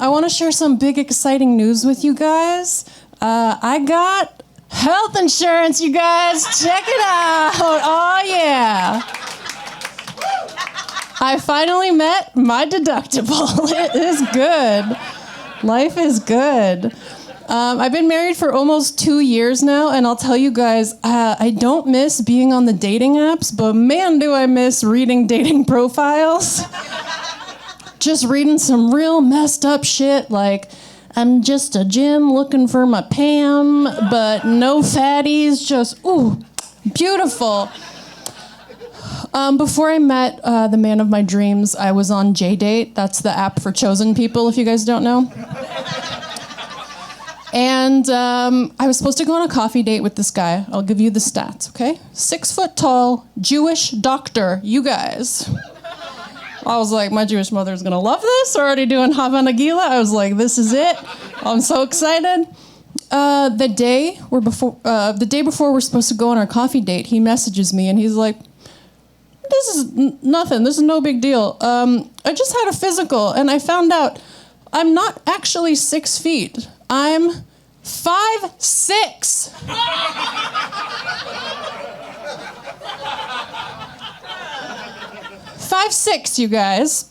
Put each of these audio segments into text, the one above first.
I want to share some big exciting news with you guys. I got health insurance, you guys. Check it out. Oh, yeah. I finally met my deductible. It is good. Life is good. I've been married for almost 2 years now, and I'll tell you guys, I don't miss being on the dating apps, but man, do I miss reading dating profiles. Just reading some real messed up shit like, I'm just a Jim looking for my Pam, but no fatties, just, ooh, beautiful. Before I met the man of my dreams, I was on JDate. That's the app for chosen people, if you guys don't know. And I was supposed to go on a coffee date with this guy. I'll give you the stats, okay? 6 foot tall, Jewish doctor, you guys. I was like, my Jewish mother's gonna love this. We're already doing Hava Nagila. I was like, this is it. I'm so excited. The day before we're supposed to go on our coffee date, he messages me and he's like, this is nothing. This is no big deal. I just had a physical and I found out I'm not actually 6 feet. I'm 5'6". 5'6", you guys.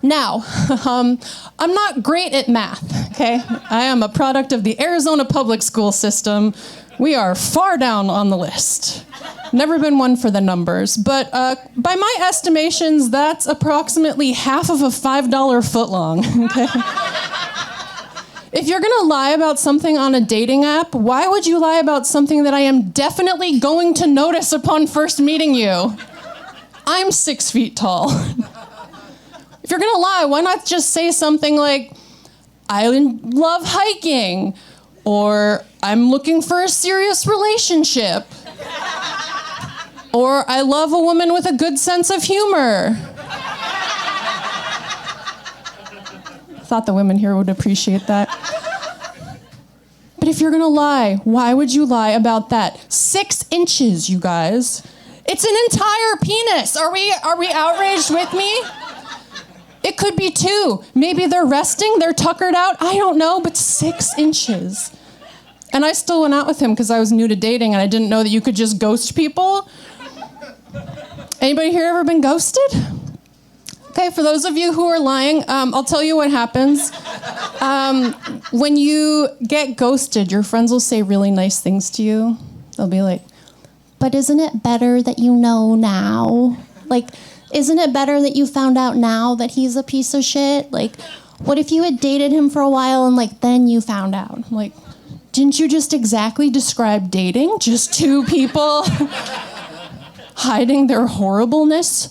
Now, I'm not great at math, okay? I am a product of the Arizona public school system. We are far down on the list. Never been one for the numbers, but by my estimations, that's approximately half of a $5 footlong, okay? If you're gonna lie about something on a dating app, why would you lie about something that I am definitely going to notice upon first meeting you? I'm 6 feet tall. If you're gonna lie, why not just say something like, I love hiking, or I'm looking for a serious relationship, or I love a woman with a good sense of humor. I thought the women here would appreciate that. But if you're gonna lie, why would you lie about that? 6 inches, you guys. It's an entire penis. Are we outraged with me? It could be 2. Maybe they're resting, they're tuckered out. I don't know, but 6 inches. And I still went out with him because I was new to dating and I didn't know that you could just ghost people. Anybody here ever been ghosted? Okay, for those of you who are lying, I'll tell you what happens. When you get ghosted, your friends will say really nice things to you. They'll be like, but isn't it better that you know now? Like, isn't it better that you found out now that he's a piece of shit? Like, what if you had dated him for a while and, like, then you found out? Like, didn't you just exactly describe dating? Just 2 people hiding their horribleness?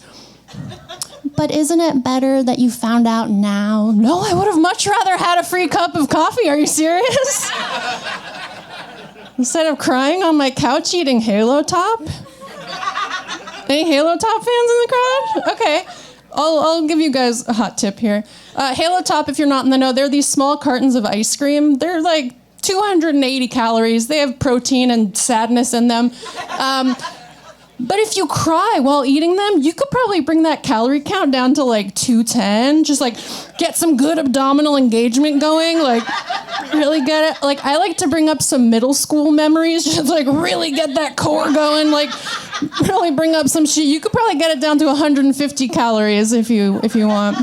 But isn't it better that you found out now? No, I would have much rather had a free cup of coffee. Are you serious? Instead of crying on my couch eating Halo Top? Any Halo Top fans in the crowd? Okay. I'll give you guys a hot tip here. Halo Top, if you're not in the know, they're these small cartons of ice cream. They're like 280 calories. They have protein and sadness in them. But if you cry while eating them, you could probably bring that calorie count down to like 210. Just like get some good abdominal engagement going. Like really get it. Like I like to bring up some middle school memories. Just like really get that core going. Like really bring up some shit. You could probably get it down to 150 calories if you want.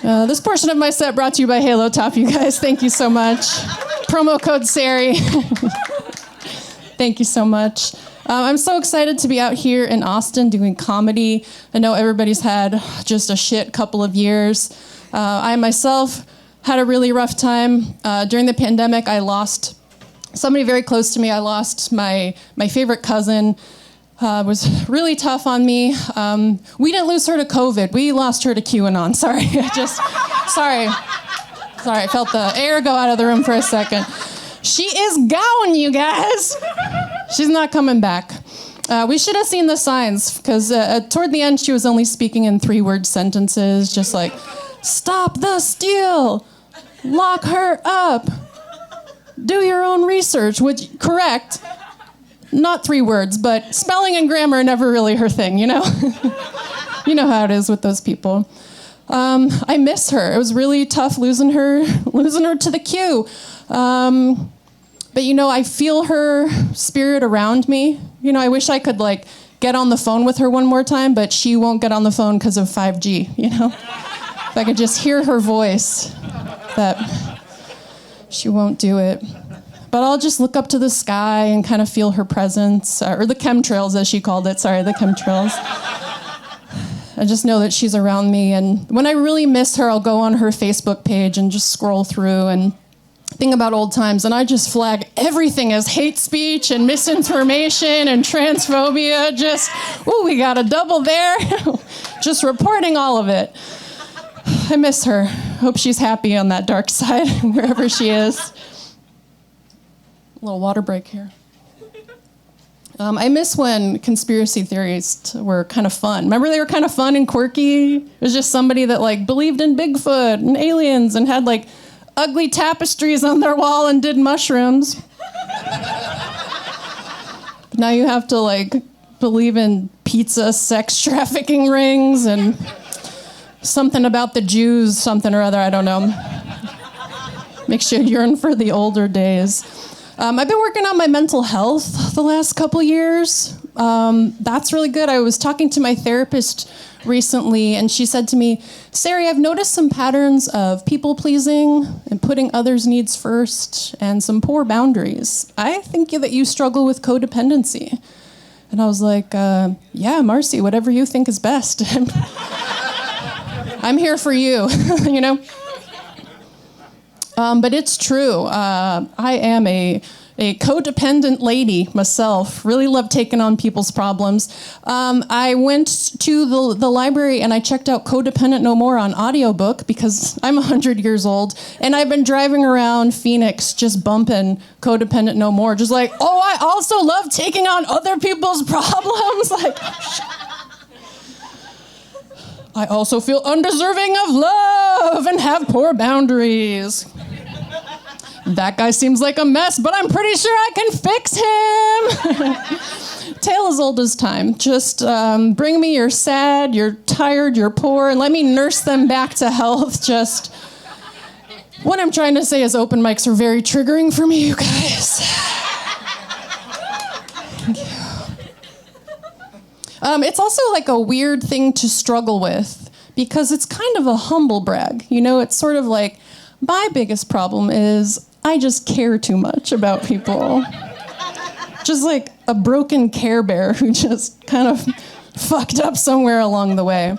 This portion of my set brought to you by Halo Top, you guys. Thank you so much. Promo code Sari. Thank you so much. I'm so excited to be out here in Austin doing comedy. I know everybody's had just a shit couple of years. I myself had a really rough time. During the pandemic, I lost somebody very close to me. I lost my favorite cousin. It was really tough on me. We didn't lose her to COVID. We lost her to QAnon. Sorry, sorry, I felt the air go out of the room for a second. She is gone, you guys. She's not coming back. We should have seen the signs, because toward the end, she was only speaking in 3-word sentences, just like, stop the steal, lock her up, do your own research, which, correct, not 3 words, but spelling and grammar are never really her thing, you know? You know how it is with those people. I miss her. It was really tough losing her to the queue. But I feel her spirit around me. I wish I could get on the phone with her one more time, but she won't get on the phone because of 5G, If I could just hear her voice, that she won't do it. But I'll just look up to the sky and kind of feel her presence, or the chemtrails, as she called it. Sorry, the chemtrails. I just know that she's around me. And when I really miss her, I'll go on her Facebook page and just scroll through and think about old times. And I just flag everything as hate speech and misinformation and transphobia. We got a double there. Just reporting all of it. I miss her. Hope she's happy on that dark side, wherever she is. A little water break here. I miss when conspiracy theories were kind of fun. Remember they were kind of fun and quirky? It was just somebody that believed in Bigfoot and aliens and had ugly tapestries on their wall and did mushrooms. But now you have to believe in pizza sex trafficking rings and something about the Jews, something or other, I don't know. Makes you yearn for the older days. I've been working on my mental health the last couple years. That's really good. I was talking to my therapist recently, and she said to me, Sari, I've noticed some patterns of people-pleasing and putting others' needs first and some poor boundaries. I think that you struggle with codependency. And I was like, yeah, Marcy, whatever you think is best. I'm here for you, But it's true. I am a codependent lady myself. Really love taking on people's problems. I went to the library and I checked out Codependent No More on audiobook because I'm 100 years old. And I've been driving around Phoenix just bumping Codependent No More. Just I also love taking on other people's problems. I also feel undeserving of love and have poor boundaries. That guy seems like a mess, but I'm pretty sure I can fix him. Tale as old as time. Just bring me your sad, you're tired, you're poor, and let me nurse them back to health. Just what I'm trying to say is open mics are very triggering for me, you guys. Thank you. It's also a weird thing to struggle with because it's kind of a humble brag. It's sort of my biggest problem is I just care too much about people. Just a broken Care Bear who just kind of fucked up somewhere along the way.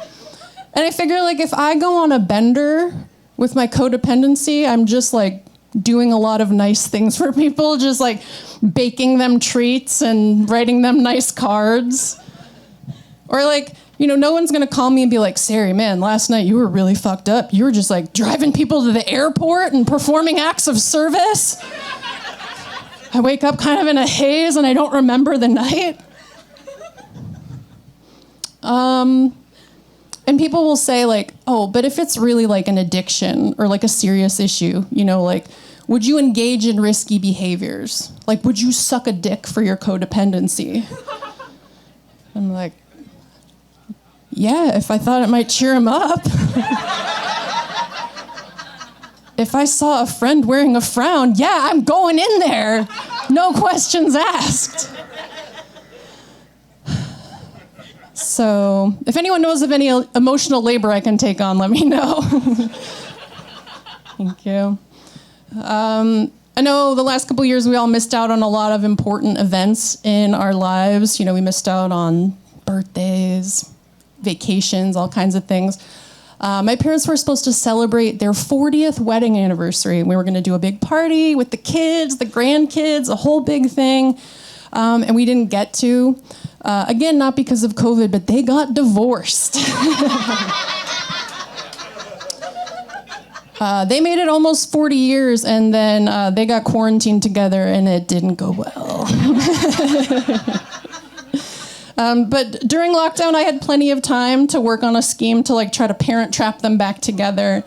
And I figure if I go on a bender with my codependency, I'm just doing a lot of nice things for people, just baking them treats and writing them nice cards. Or no one's gonna call me and be like, Sari, man, last night you were really fucked up. You were just driving people to the airport and performing acts of service. I wake up kind of in a haze and I don't remember the night. And people will say oh, but if it's really an addiction or a serious issue, would you engage in risky behaviors? Would you suck a dick for your codependency? I'm like, yeah, if I thought it might cheer him up. If I saw a friend wearing a frown, yeah, I'm going in there. No questions asked. So, if anyone knows of any emotional labor I can take on, let me know. Thank you. I know the last couple years we all missed out on a lot of important events in our lives. We missed out on birthdays, vacations, all kinds of things. My parents were supposed to celebrate their 40th wedding anniversary. We were going to do a big party with the kids, the grandkids, a whole big thing. And we didn't get to. Again, not because of COVID, but they got divorced. They made it almost 40 years, and then they got quarantined together, and it didn't go well. But during lockdown, I had plenty of time to work on a scheme to try to parent trap them back together.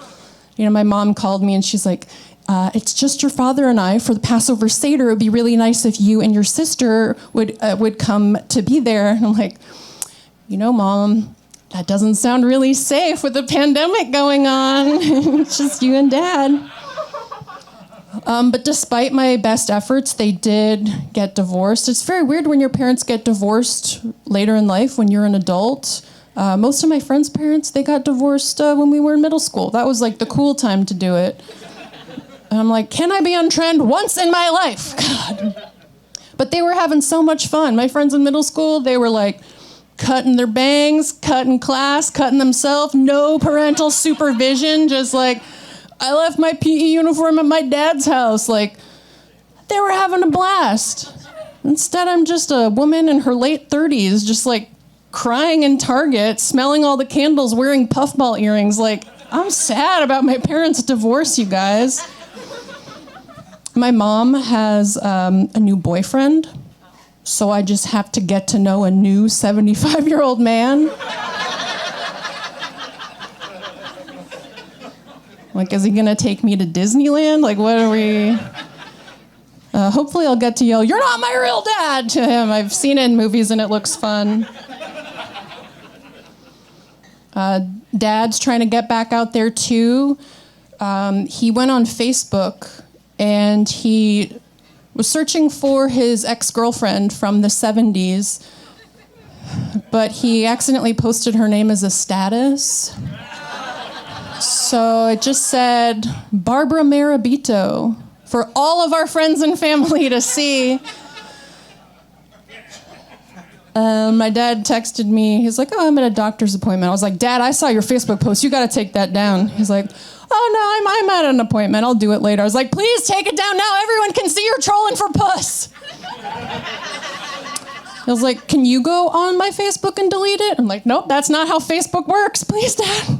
My mom called me and she's like, it's just your father and I for the Passover Seder. It would be really nice if you and your sister would come to be there. And I'm like, Mom, that doesn't sound really safe with the pandemic going on. It's just you and Dad. But despite my best efforts, they did get divorced. It's very weird when your parents get divorced later in life, when you're an adult. Most of my friends' parents, they got divorced when we were in middle school. That was like the cool time to do it. And I'm like, can I be on trend once in my life? God. But they were having so much fun. My friends in middle school, they were like cutting their bangs, cutting class, cutting themselves, no parental supervision, just like, I left my PE uniform at my dad's house. Like, they were having a blast. Instead, I'm just a woman in her late 30s, just like crying in Target, smelling all the candles, wearing puffball earrings. Like, I'm sad about my parents' divorce, you guys. My mom has a new boyfriend, so I just have to get to know a new 75-year-old man. Like, is he gonna take me to Disneyland? Like, what are we? Hopefully I'll get to yell, "You're not my real dad," to him. I've seen it in movies and it looks fun. Dad's trying to get back out there too. He went on Facebook and he was searching for his ex-girlfriend from the 70s, but he accidentally posted her name as a status. So it just said, Barbara Marabito, for all of our friends and family to see. My dad texted me. He's like, "Oh, I'm at a doctor's appointment." I was like, "Dad, I saw your Facebook post. You got to take that down." He's like, "Oh, no, I'm at an appointment. I'll do it later." I was like, "Please take it down now. Everyone can see you're trolling for puss." I was like, "Can you go on my Facebook and delete it?" I'm like, "Nope, that's not how Facebook works. Please, Dad."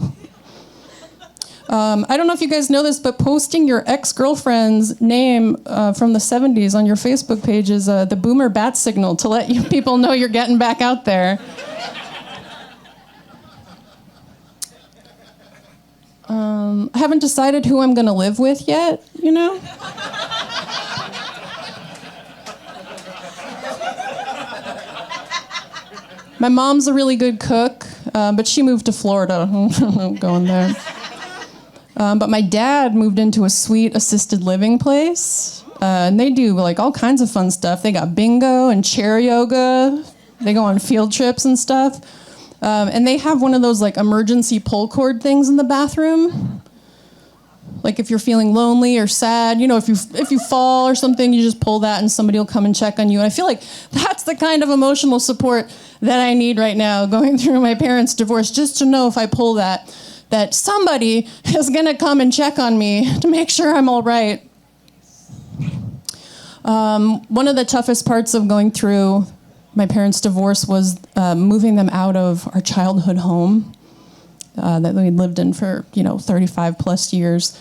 I don't know if you guys know this, but posting your ex-girlfriend's name from the 70s on your Facebook page is the boomer bat signal to let you people know you're getting back out there. I haven't decided who I'm going to live with yet, you know? My mom's a really good cook, but she moved to Florida. I'm going there. But my dad moved into a sweet assisted living place, and they do like all kinds of fun stuff. They got bingo and chair yoga. They go on field trips and stuff. And they have one of those like emergency pull cord things in the bathroom. Like if you're feeling lonely or sad, you know, if you fall or something, you just pull that and somebody will come and check on you. And I feel like that's the kind of emotional support that I need right now, going through my parents' divorce, just to know if I pull that somebody is going to come and check on me to make sure I'm all right. One of the toughest parts of going through my parents' divorce was moving them out of our childhood home that we lived in for, 35 plus years.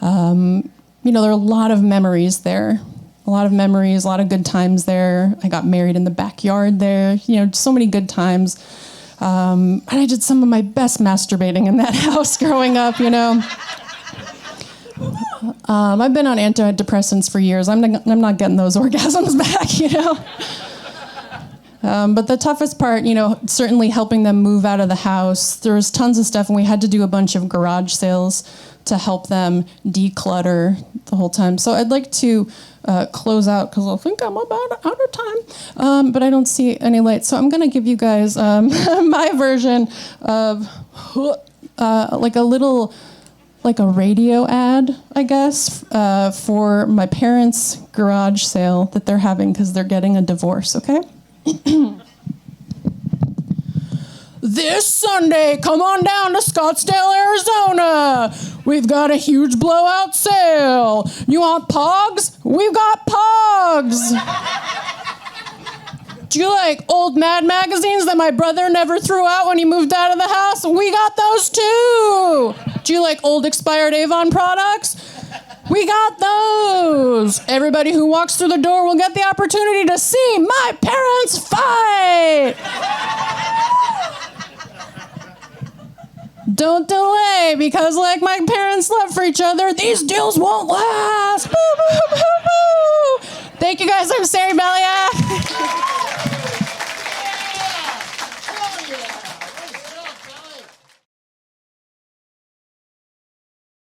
There are a lot of memories there. A lot of memories, a lot of good times there. I got married in the backyard there. So many good times. And I did some of my best masturbating in that house growing up, I've been on antidepressants for years. I'm not getting those orgasms back, But the toughest part, certainly helping them move out of the house. There was tons of stuff, and we had to do a bunch of garage sales to help them declutter the whole time. So I'd like to close out, because I think I'm about out of time, but I don't see any light. So I'm going to give you guys my version of like a radio ad, I guess, for my parents' garage sale that they're having because they're getting a divorce, okay? This Sunday, come on down to Scottsdale, Arizona. We've got a huge blowout sale. You want Pogs? We've got Pogs. Do you like old Mad magazines that my brother never threw out when he moved out of the house? We got those too. Do you like old expired Avon products? We got those. Everybody who walks through the door will get the opportunity to see my parents fight. Don't delay, because like my parents love for each other, these deals won't last. Boo, boo, boo, boo. Thank you guys. I'm Sari Beliak.